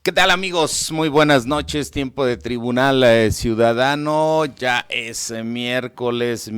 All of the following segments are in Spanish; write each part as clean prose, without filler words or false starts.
¿Qué tal, amigos? Muy buenas noches, tiempo de Tribunal Ciudadano. Ya es miércoles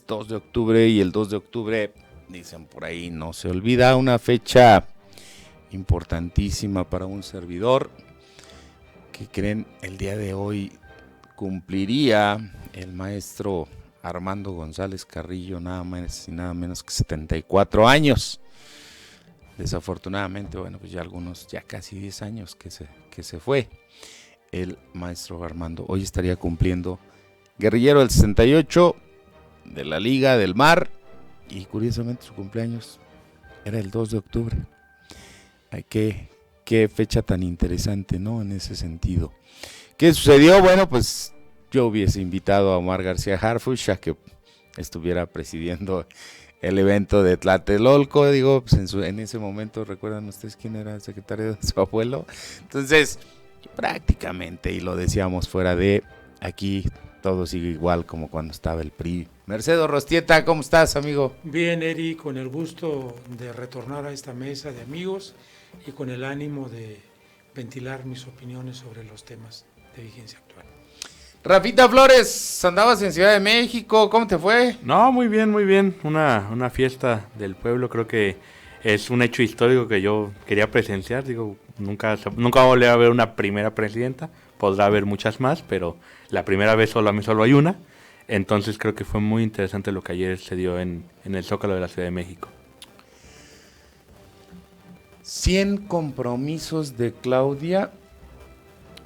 2 de octubre y el 2 de octubre, dicen por ahí, no se olvida, una fecha importantísima para un servidor. Que creen, el día de hoy cumpliría el maestro Armando González Carrillo nada más y nada menos que 74 años. Desafortunadamente, bueno, pues ya casi 10 años que se fue el maestro Armando. Hoy estaría cumpliendo guerrillero del 68 de la Liga del Mar, y curiosamente su cumpleaños era el 2 de octubre. Ay, qué fecha tan interesante, ¿no? En ese sentido. ¿Qué sucedió? Bueno, pues yo hubiese invitado a Omar García Harfuch a que estuviera presidiendo el evento de Tlatelolco. Digo, pues en ese momento, ¿recuerdan ustedes quién era el secretario de su abuelo? Entonces, prácticamente, y lo decíamos fuera de aquí, todo sigue igual como cuando estaba el PRI. Mercedes Rostieta, ¿cómo estás, amigo? Bien, Eri, con el gusto de retornar a esta mesa de amigos y con el ánimo de ventilar mis opiniones sobre los temas de vigencia actual. Rafita Flores, andabas en Ciudad de México, ¿cómo te fue? No, muy bien, muy bien. Una fiesta del pueblo, creo que es un hecho histórico que yo quería presenciar. Digo, nunca va a volver a haber una primera presidenta, podrá haber muchas más, pero la primera vez solo hay una. Entonces creo que fue muy interesante lo que ayer se dio en el Zócalo de la Ciudad de México. 100 compromisos de Claudia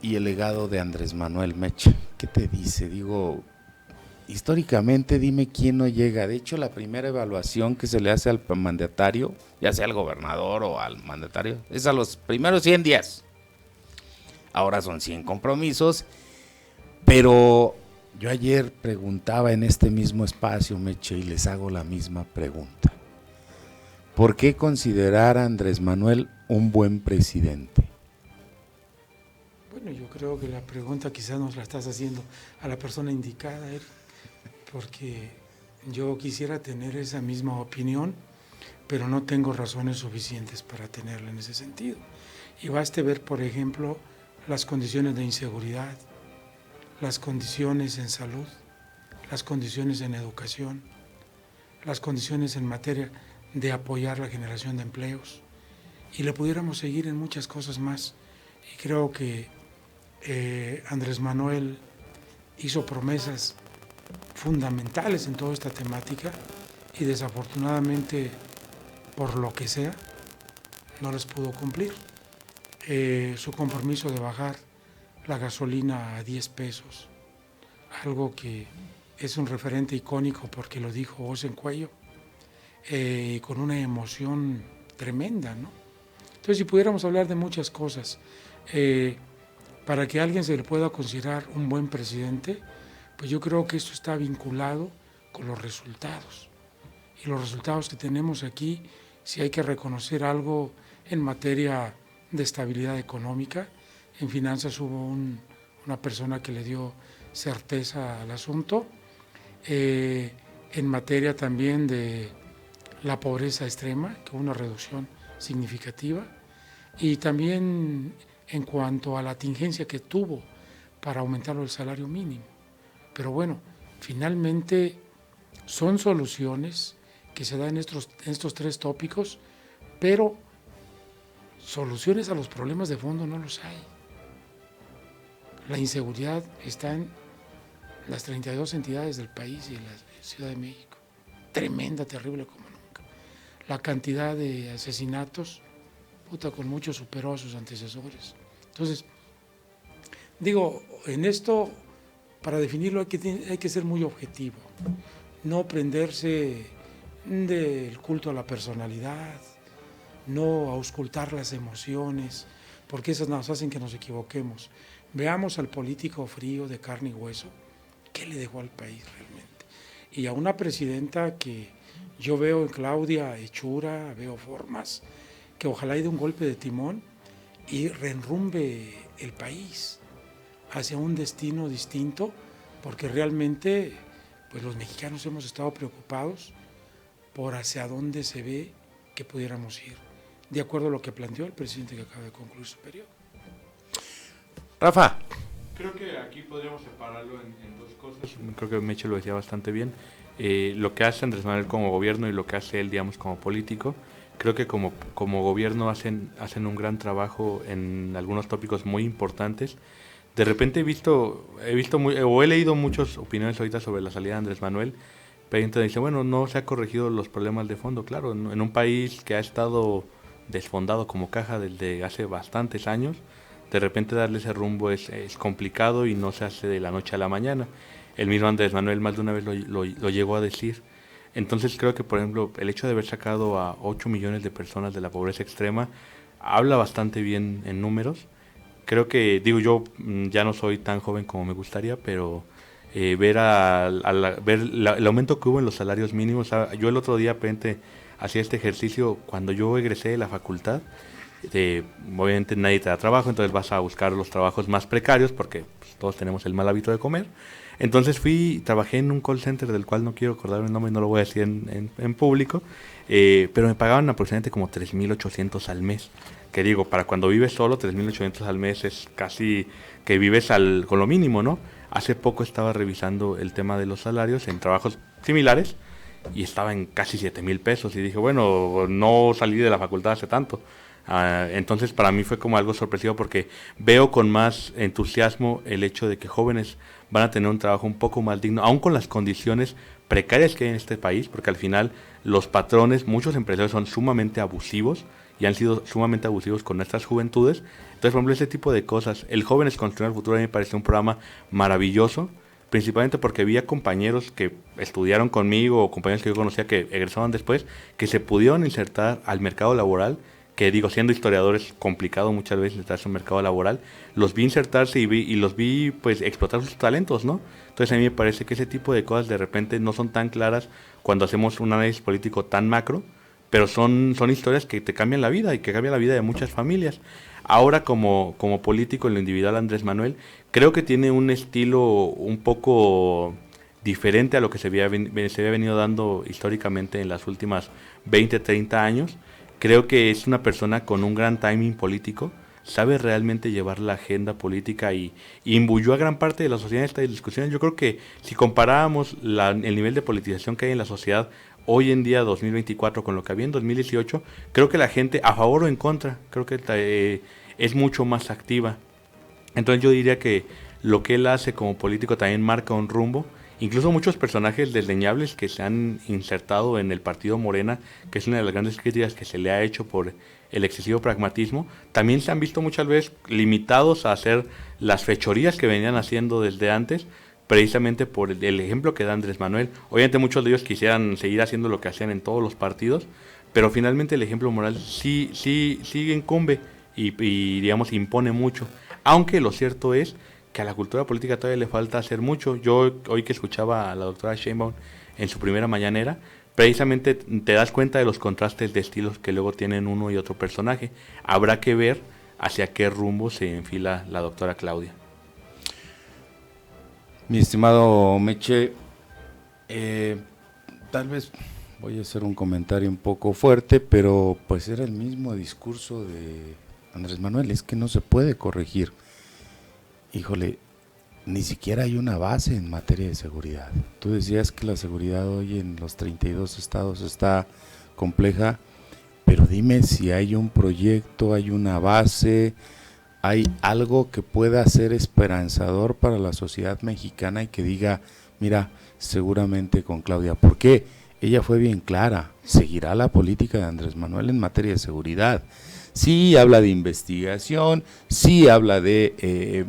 y el legado de Andrés Manuel Meche. ¿Qué te dice? Digo, históricamente dime quién no llega. De hecho, la primera evaluación que se le hace al mandatario, ya sea al gobernador o al mandatario, es a los primeros 100 días. Ahora son 100 compromisos, pero yo ayer preguntaba en este mismo espacio, Meche, y les hago la misma pregunta. ¿Por qué considerar a Andrés Manuel un buen presidente? Bueno, yo creo que la pregunta quizás nos la estás haciendo a la persona indicada, Eri, porque yo quisiera tener esa misma opinión, pero no tengo razones suficientes para tenerla en ese sentido. Y baste ver, por ejemplo, las condiciones de inseguridad, las condiciones en salud, las condiciones en educación, las condiciones en materia de apoyar la generación de empleos, y le pudiéramos seguir en muchas cosas más. Y creo que Andrés Manuel hizo promesas fundamentales en toda esta temática y desafortunadamente, por lo que sea, no les pudo cumplir. Su compromiso de bajar la gasolina a 10 pesos, algo que es un referente icónico porque lo dijo voz en cuello, con una emoción tremenda, ¿no? Entonces, si pudiéramos hablar de muchas cosas, para que a alguien se le pueda considerar un buen presidente, pues yo creo que esto está vinculado con los resultados. Y los resultados que tenemos aquí, si hay que reconocer algo en materia de estabilidad económica, en finanzas hubo una persona que le dio certeza al asunto, en materia también de la pobreza extrema, que hubo una reducción significativa, y también en cuanto a la tingencia que tuvo para aumentar el salario mínimo. Pero bueno, finalmente son soluciones que se dan en estos tres tópicos, pero soluciones a los problemas de fondo no los hay. La inseguridad está en las 32 entidades del país y en la Ciudad de México. Tremenda, terrible como nunca. La cantidad de asesinatos, con muchos superó a sus antecesores. Entonces, digo, en esto, para definirlo hay que ser muy objetivo, no prenderse del culto a la personalidad, no auscultar las emociones, porque esas nos hacen que nos equivoquemos. Veamos al político frío de carne y hueso, ¿qué le dejó al país realmente? Y a una presidenta que yo veo en Claudia hechura, veo formas, que ojalá dé un golpe de timón y reenrumbe el país hacia un destino distinto, porque realmente pues los mexicanos hemos estado preocupados por hacia dónde se ve que pudiéramos ir, de acuerdo a lo que planteó el presidente que acaba de concluir su periodo. Rafa. Creo que aquí podríamos separarlo en dos cosas. Creo que Meche lo decía bastante bien. Lo que hace Andrés Manuel como gobierno y lo que hace él, digamos, como político. Creo que como gobierno hacen un gran trabajo en algunos tópicos muy importantes. De repente he leído muchas opiniones ahorita sobre la salida de Andrés Manuel, pero entonces dice, bueno, no se ha corregido los problemas de fondo. Claro, en un país que ha estado desfondado como caja desde hace bastantes años, de repente darle ese rumbo es complicado y no se hace de la noche a la mañana. El mismo Andrés Manuel más de una vez lo llegó a decir. Entonces creo que, por ejemplo, el hecho de haber sacado a 8 millones de personas de la pobreza extrema habla bastante bien en números. Creo que, digo, yo ya no soy tan joven como me gustaría, pero ver el aumento que hubo en los salarios mínimos. Yo el otro día hacía este ejercicio cuando yo egresé de la facultad. Obviamente nadie te da trabajo, entonces vas a buscar los trabajos más precarios porque pues, todos tenemos el mal hábito de comer. Entonces trabajé en un call center del cual no quiero acordar el nombre, no lo voy a decir en público, pero me pagaban aproximadamente como 3,800 al mes. Que digo, para cuando vives solo, 3,800 al mes es casi que vives con lo mínimo, ¿no? Hace poco estaba revisando el tema de los salarios en trabajos similares y estaba en casi 7,000 pesos y dije, bueno, no salí de la facultad hace tanto. Entonces para mí fue como algo sorpresivo porque veo con más entusiasmo el hecho de que jóvenes van a tener un trabajo un poco más digno, aun con las condiciones precarias que hay en este país, porque al final los patrones, muchos empresarios son sumamente abusivos y han sido sumamente abusivos con nuestras juventudes. Entonces, por ejemplo, ese tipo de cosas, El Jóvenes Construyendo el Futuro a mí me parece un programa maravilloso, principalmente porque había compañeros que estudiaron conmigo o compañeros que yo conocía que egresaban después, que se pudieron insertar al mercado laboral, que digo, siendo historiador es complicado muchas veces insertarse en un mercado laboral, los vi insertarse y los vi pues explotar sus talentos, ¿no? Entonces a mí me parece que ese tipo de cosas de repente no son tan claras cuando hacemos un análisis político tan macro, pero son historias que te cambian la vida y que cambian la vida de muchas familias. Ahora como político en lo individual Andrés Manuel, creo que tiene un estilo un poco diferente a lo que se había venido dando históricamente en las últimas 20, 30 años. Creo que es una persona con un gran timing político, sabe realmente llevar la agenda política y imbuyó a gran parte de la sociedad en esta discusión. Yo creo que si comparábamos el nivel de politización que hay en la sociedad hoy en día, 2024, con lo que había en 2018, creo que la gente, a favor o en contra, creo que es mucho más activa. Entonces yo diría que lo que él hace como político también marca un rumbo. Incluso muchos personajes desdeñables que se han insertado en el partido Morena, que es una de las grandes críticas que se le ha hecho por el excesivo pragmatismo, también se han visto muchas veces limitados a hacer las fechorías que venían haciendo desde antes, precisamente por el ejemplo que da Andrés Manuel. Obviamente muchos de ellos quisieran seguir haciendo lo que hacían en todos los partidos, pero finalmente el ejemplo moral sí incumbe y digamos impone mucho. Aunque lo cierto es que a la cultura política todavía le falta hacer mucho. Yo hoy que escuchaba a la doctora Sheinbaum en su primera mañanera, precisamente te das cuenta de los contrastes de estilos que luego tienen uno y otro personaje. Habrá que ver hacia qué rumbo se enfila la doctora Claudia. Mi estimado Meche, tal vez voy a hacer un comentario un poco fuerte, pero pues era el mismo discurso de Andrés Manuel, es que no se puede corregir. Híjole, ni siquiera hay una base en materia de seguridad. Tú decías que la seguridad hoy en los 32 estados está compleja, pero dime si hay un proyecto, hay una base, hay algo que pueda ser esperanzador para la sociedad mexicana y que diga, mira, seguramente con Claudia, ¿por qué? Ella fue bien clara, seguirá la política de Andrés Manuel en materia de seguridad. Sí habla de investigación, sí habla de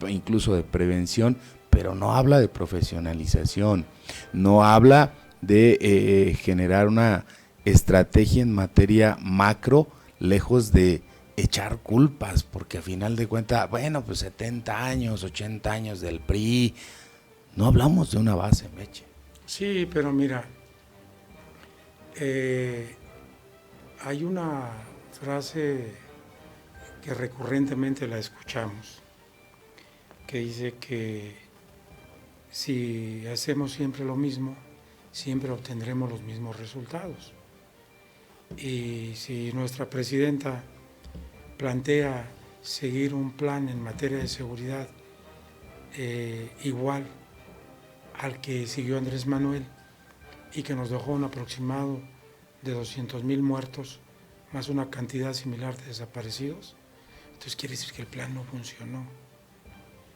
incluso de prevención, pero no habla de profesionalización, no habla de generar una estrategia en materia macro, lejos de echar culpas, porque a final de cuentas, bueno, pues 70 años, 80 años del PRI, no hablamos de una base, Meche. Sí, pero mira, hay una frase que recurrentemente la escuchamos, que dice que si hacemos siempre lo mismo, siempre obtendremos los mismos resultados. Y si nuestra presidenta plantea seguir un plan en materia de seguridad igual al que siguió Andrés Manuel y que nos dejó un aproximado de 200,000 muertos, más una cantidad similar de desaparecidos, entonces quiere decir que el plan no funcionó.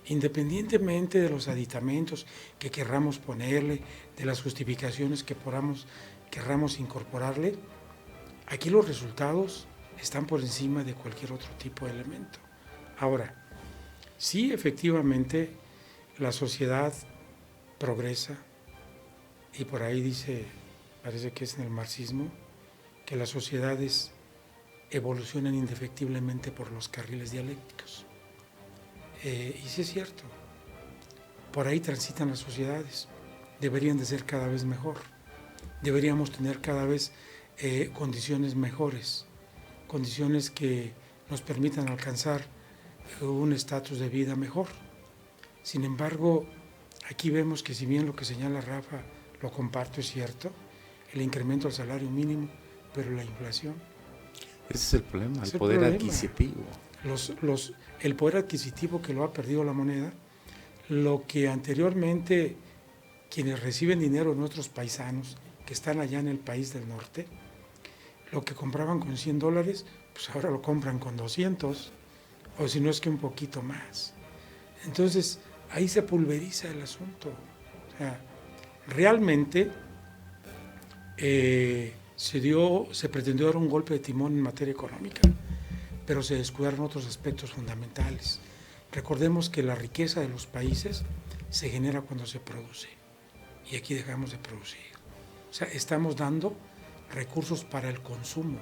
Independientemente de los aditamentos que querramos ponerle, de las justificaciones que querramos incorporarle, aquí los resultados están por encima de cualquier otro tipo de elemento. Ahora, sí, efectivamente, la sociedad progresa, y por ahí dice, parece que es en el marxismo, que las sociedades evolucionan indefectiblemente por los carriles dialécticos. Y sí es cierto, por ahí transitan las sociedades, deberían de ser cada vez mejor, deberíamos tener cada vez condiciones mejores, condiciones que nos permitan alcanzar un estatus de vida mejor. Sin embargo, aquí vemos que si bien lo que señala Rafa, lo comparto, es cierto, el incremento del salario mínimo, pero la inflación. Ese es el problema, el poder adquisitivo. El poder adquisitivo que lo ha perdido la moneda, lo que anteriormente quienes reciben dinero, nuestros paisanos que están allá en el país del norte, lo que compraban con $100, pues ahora lo compran con 200, o si no es que un poquito más. Entonces, ahí se pulveriza el asunto. O sea, realmente se pretendió dar un golpe de timón en materia económica, pero se descuidaron otros aspectos fundamentales. Recordemos que la riqueza de los países se genera cuando se produce, y aquí dejamos de producir. O sea, estamos dando recursos para el consumo.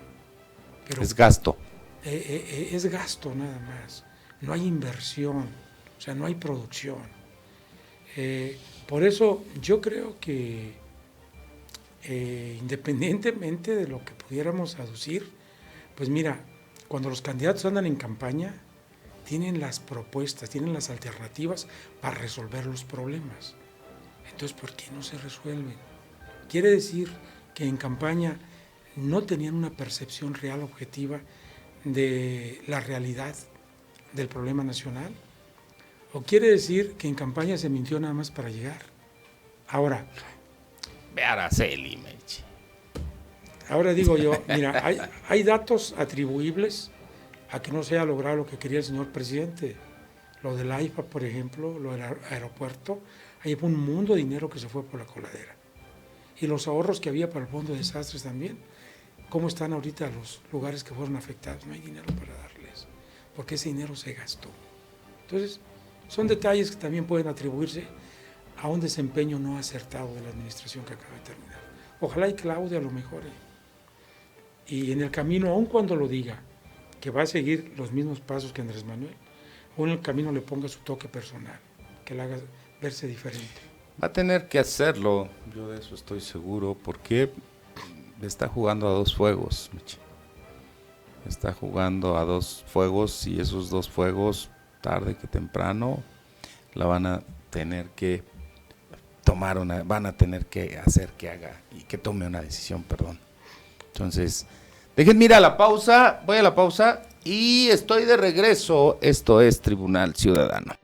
Pero es gasto. Es gasto nada más, no hay inversión, o sea, no hay producción. Por eso yo creo que independientemente de lo que pudiéramos aducir, pues mira, cuando los candidatos andan en campaña, tienen las propuestas, tienen las alternativas para resolver los problemas. Entonces, ¿por qué no se resuelven? Quiere decir que en campaña no tenían una percepción real, objetiva, de la realidad del problema nacional, o quiere decir que en campaña se mintió nada más para llegar. Ahora, ve a Araceli, Meche. Ahora digo yo, mira, hay datos atribuibles a que no se haya logrado lo que quería el señor presidente. Lo del AIFA, por ejemplo, lo del aeropuerto, ahí fue un mundo de dinero que se fue por la coladera. Y los ahorros que había para el fondo de desastres también. ¿Cómo están ahorita los lugares que fueron afectados? No hay dinero para darles, porque ese dinero se gastó. Entonces, son detalles que también pueden atribuirse a un desempeño no acertado de la administración que acaba de terminar. Ojalá y Claudia lo mejore. Y en el camino, aun cuando lo diga, que va a seguir los mismos pasos que Andrés Manuel, o en el camino le ponga su toque personal, que le haga verse diferente. Va a tener que hacerlo, yo de eso estoy seguro, porque está jugando a dos fuegos, Meche. Está jugando a dos fuegos, y esos dos fuegos, tarde que temprano, la van a tener que van a tener que hacer que haga y que tome una decisión, perdón. Entonces, déjenme ir a la pausa, voy a la pausa y estoy de regreso. Esto es Tribunal Ciudadano.